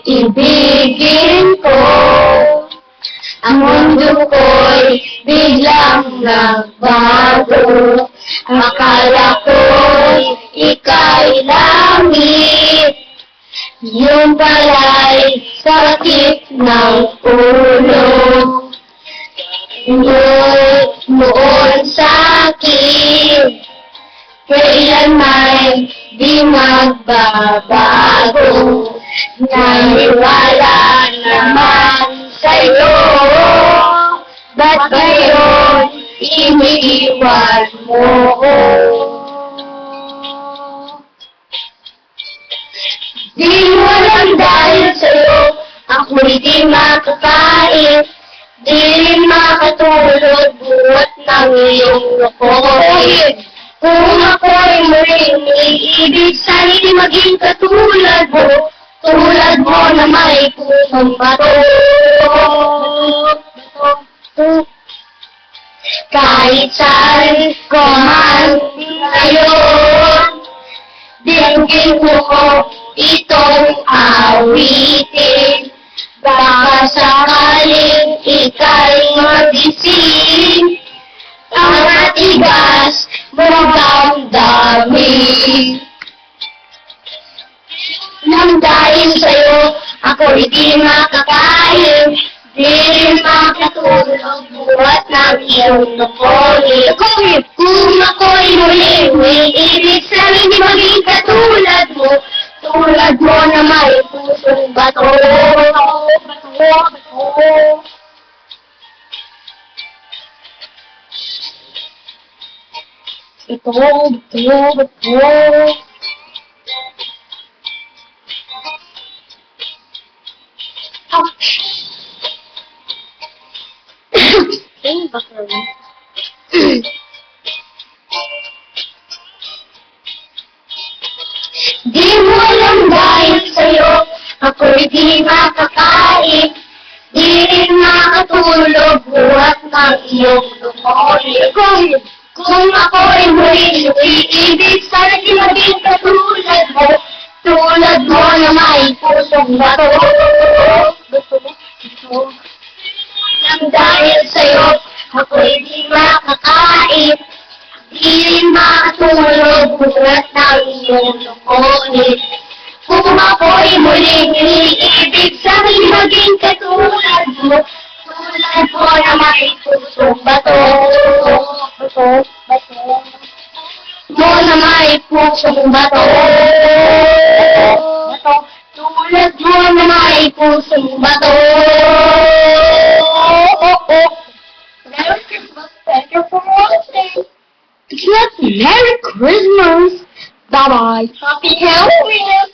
Ibigin ko, ang mundo ko'y biglang nagbago. Akala ko'y ika'y langit, yun pala'y sakit ng ulo. Noon sa'kin, kailanman di magbabago. Naniwala naman sa'yo, ba't ngayon iniiwan mo ko? Di mo alam dahil sa'yo, ako'y di makakain, di rin makatulog buhat ng iyong lukoy. Kung ako'y muling iibig, sana'y maging katulad mo, tulad mo na may pusong bato. Kahit saan ko man ngayon, dinggin mo itong awitin. Baka sakaling ika'y magising, ang matigas mo damdamin. Nang dahil sa'yo, ako'y di makakain, di rin makatulog buhat ng iyong lukoy. Kung ako'y muling umiibig, sana'y di maging katulad mo, tulad mo na may pusong bato. Bato. Ouch! Ay, baka rin. Di mo alam dahil sa'yo, ako'y di makakain, di rin makatulog buhat ng iyong lukoy. Kung ako'y muling umiibig, sana'y di maging katulad mo, tulad mo na may pusong bato. Nang dahil sa'yo, ako'y di makakain, di rin makatulog buhat ng iyong lukoy. Kung ako'y muling umiibig, sana'y di maging katulad mo, tulad mo na may pusong bato. Mo na may pusong bato. Tulad mo na may pusong bato. Merry Christmas. Thank you for watching. Merry Christmas. Bye-bye. Happy Halloween.